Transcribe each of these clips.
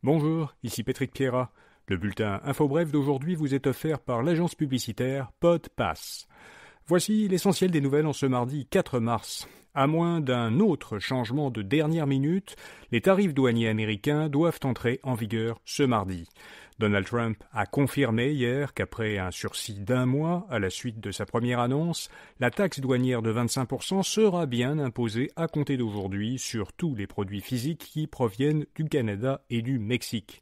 Bonjour, ici Patrick Pierrat. Le bulletin InfoBref d'aujourd'hui vous est offert par l'agence publicitaire PodPass. Voici l'essentiel des nouvelles en ce mardi 4 mars. À moins d'un autre changement de dernière minute, les tarifs douaniers américains doivent entrer en vigueur ce mardi. Donald Trump a confirmé hier qu'après un sursis d'1 mois à la suite de sa première annonce, la taxe douanière de 25% sera bien imposée à compter d'aujourd'hui sur tous les produits physiques qui proviennent du Canada et du Mexique.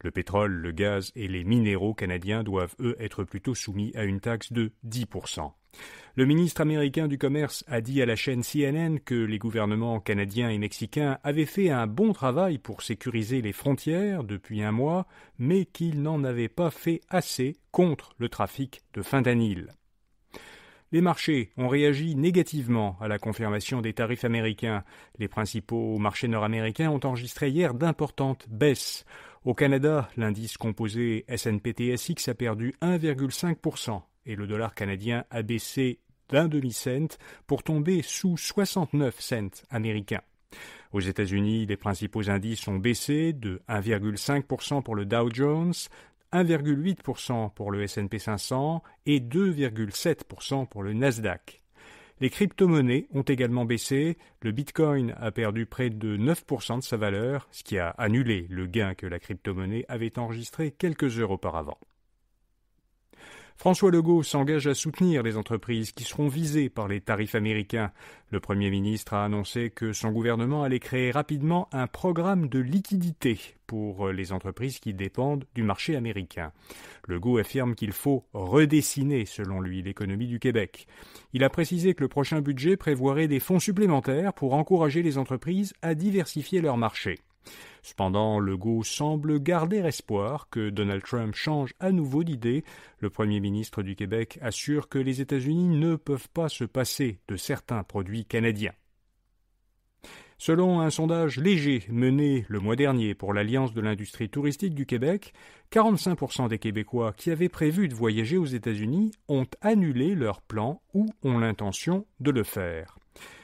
Le pétrole, le gaz et les minéraux canadiens doivent, eux, être plutôt soumis à une taxe de 10%. Le ministre américain du Commerce a dit à la chaîne CNN que les gouvernements canadiens et mexicains avaient fait un bon travail pour sécuriser les frontières depuis 1 mois, mais qu'ils n'en avaient pas fait assez contre le trafic de fentanyl. Les marchés ont réagi négativement à la confirmation des tarifs américains. Les principaux marchés nord-américains ont enregistré hier d'importantes baisses. Au Canada, l'indice composé S&P/TSX a perdu 1,5% et le dollar canadien a baissé d'1 demi-cent pour tomber sous 69 cents américains. Aux États-Unis, les principaux indices ont baissé de 1,5% pour le Dow Jones, 1,8% pour le S&P 500 et 2,7% pour le Nasdaq. Les crypto-monnaies ont également baissé. Le Bitcoin a perdu près de 9% de sa valeur, ce qui a annulé le gain que la crypto-monnaie avait enregistré quelques heures auparavant. François Legault s'engage à soutenir les entreprises qui seront visées par les tarifs américains. Le Premier ministre a annoncé que son gouvernement allait créer rapidement un programme de liquidité pour les entreprises qui dépendent du marché américain. Legault affirme qu'il faut redessiner, selon lui, l'économie du Québec. Il a précisé que le prochain budget prévoirait des fonds supplémentaires pour encourager les entreprises à diversifier leur marché. Cependant, Legault semble garder espoir que Donald Trump change à nouveau d'idée. Le Premier ministre du Québec assure que les États-Unis ne peuvent pas se passer de certains produits canadiens. Selon un sondage léger mené le mois dernier pour l'Alliance de l'industrie touristique du Québec, 45% des Québécois qui avaient prévu de voyager aux États-Unis ont annulé leur plan ou ont l'intention de le faire.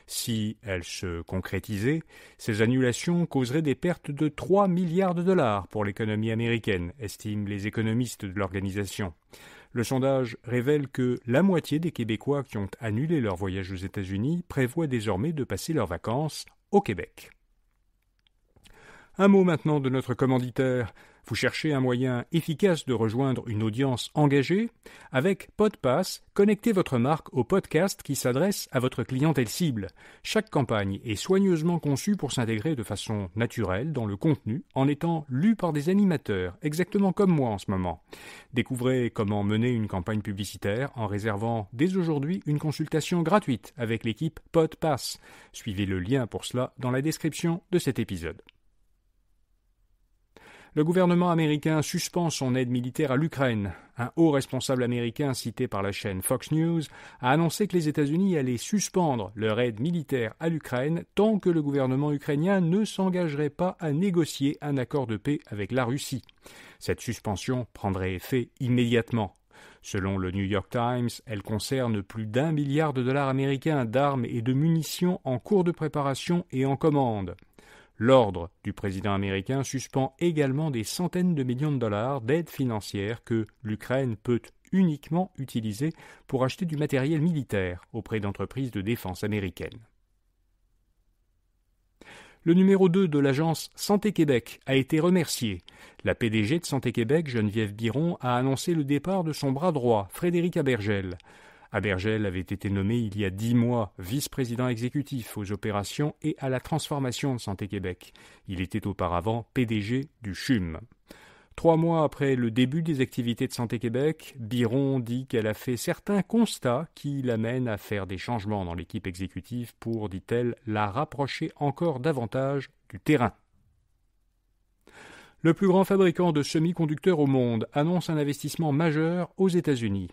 Si elles se concrétisaient, ces annulations causeraient des pertes de 3 milliards de dollars pour l'économie américaine, estiment les économistes de l'organisation. Le sondage révèle que la moitié des Québécois qui ont annulé leur voyage aux États-Unis prévoient désormais de passer leurs vacances au Québec. Un mot maintenant de notre commanditaire. Vous cherchez un moyen efficace de rejoindre une audience engagée? Avec PodPass, connectez votre marque au podcast qui s'adresse à votre clientèle cible. Chaque campagne est soigneusement conçue pour s'intégrer de façon naturelle dans le contenu en étant lue par des animateurs, exactement comme moi en ce moment. Découvrez comment mener une campagne publicitaire en réservant dès aujourd'hui une consultation gratuite avec l'équipe PodPass. Suivez le lien pour cela dans la description de cet épisode. Le gouvernement américain suspend son aide militaire à l'Ukraine. Un haut responsable américain cité par la chaîne Fox News a annoncé que les États-Unis allaient suspendre leur aide militaire à l'Ukraine tant que le gouvernement ukrainien ne s'engagerait pas à négocier un accord de paix avec la Russie. Cette suspension prendrait effet immédiatement. Selon le New York Times, elle concerne plus d'1 milliard de dollars américains d'armes et de munitions en cours de préparation et en commande. L'ordre du président américain suspend également des centaines de millions de dollars d'aide financière que l'Ukraine peut uniquement utiliser pour acheter du matériel militaire auprès d'entreprises de défense américaines. Le numéro 2 de l'agence Santé Québec a été remercié. La PDG de Santé Québec, Geneviève Biron, a annoncé le départ de son bras droit, Frédéric Abergel. Abergel avait été nommé il y a 10 mois vice-président exécutif aux opérations et à la transformation de Santé Québec. Il était auparavant PDG du CHUM. 3 mois après le début des activités de Santé Québec, Biron dit qu'elle a fait certains constats qui l'amènent à faire des changements dans l'équipe exécutive pour, dit-elle, la rapprocher encore davantage du terrain. Le plus grand fabricant de semi-conducteurs au monde annonce un investissement majeur aux États-Unis.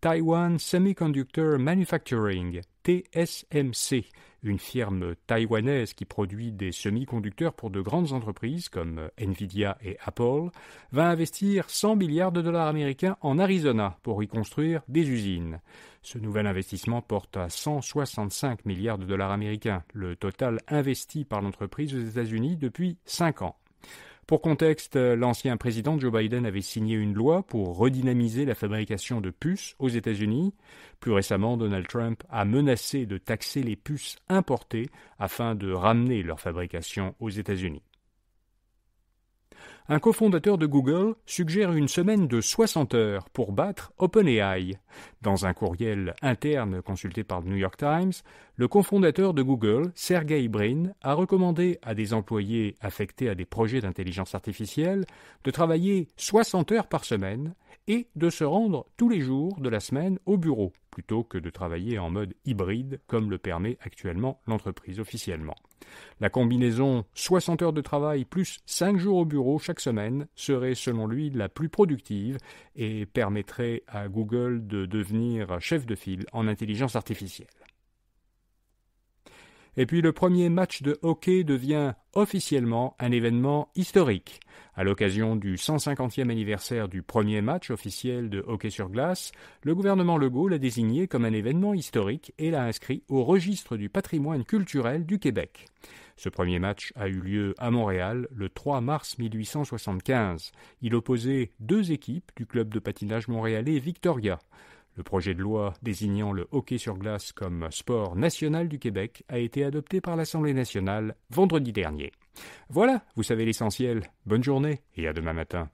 Taiwan Semiconductor Manufacturing, TSMC, une firme taïwanaise qui produit des semi-conducteurs pour de grandes entreprises comme Nvidia et Apple, va investir 100 milliards de dollars américains en Arizona pour y construire des usines. Ce nouvel investissement porte à 165 milliards de dollars américains, le total investi par l'entreprise aux États-Unis depuis 5 ans. Pour contexte, l'ancien président Joe Biden avait signé une loi pour redynamiser la fabrication de puces aux États-Unis. Plus récemment, Donald Trump a menacé de taxer les puces importées afin de ramener leur fabrication aux États-Unis. Un cofondateur de Google suggère une semaine de 60 heures pour battre OpenAI. Dans un courriel interne consulté par le New York Times, le cofondateur de Google, Sergey Brin, a recommandé à des employés affectés à des projets d'intelligence artificielle de travailler 60 heures par semaine et de se rendre tous les jours de la semaine au bureau, plutôt que de travailler en mode hybride comme le permet actuellement l'entreprise officiellement. La combinaison 60 heures de travail plus 5 jours au bureau chaque semaine serait selon lui la plus productive et permettrait à Google de devenir chef de file en intelligence artificielle. Et puis le premier match de hockey devient officiellement un événement historique. À l'occasion du 150e anniversaire du premier match officiel de hockey sur glace, le gouvernement Legault l'a désigné comme un événement historique et l'a inscrit au registre du patrimoine culturel du Québec. Ce premier match a eu lieu à Montréal le 3 mars 1875. Il opposait deux équipes du club de patinage montréalais Victoria. Le projet de loi désignant le hockey sur glace comme sport national du Québec a été adopté par l'Assemblée nationale vendredi dernier. Voilà, vous savez l'essentiel. Bonne journée et à demain matin.